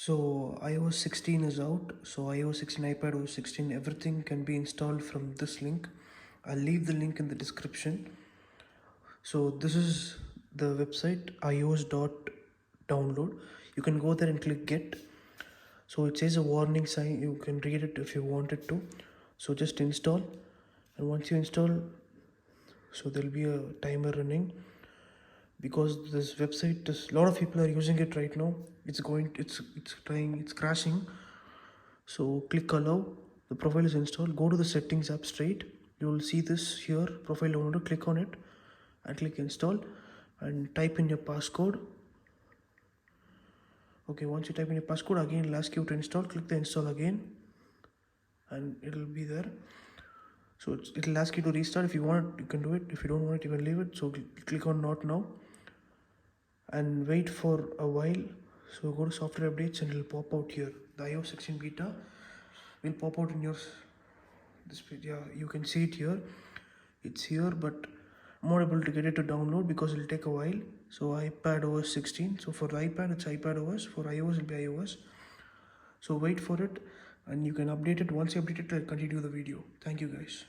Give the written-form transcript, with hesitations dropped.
So iOS 16 is out. So iOS 16, iPadOS 16, everything can be installed from this link. I'll leave the link in the description. So this is the website iOS.download. You can go there and click get. So it says a warning sign, you can read it if you wanted to. So just install, and once you install, so there'll be a timer running. Because this website, a lot of people are using it right now. It's crashing. So click allow. The profile is installed. Go to the settings app straight. You will see this here, profile downloader. Click on it and click install and type in your passcode. Okay, once you type in your passcode, again it'll ask you to install. Click the install again and it'll be there. So it'll ask you to restart. If you want it, you can do it. If you don't want it, you can leave it. So click on not now and wait for a while. So go to software updates and it'll pop out here. The iOS 16 beta will pop out in your this page. Yeah, you can see it here. It's here, but I'm not able to get it to download because it'll take a while. So iPadOS 16. So for the iPad, it's iPadOS. For iOS, it'll be iOS. So wait for it and you can update it. Once you update it, I'll continue the video. Thank you guys.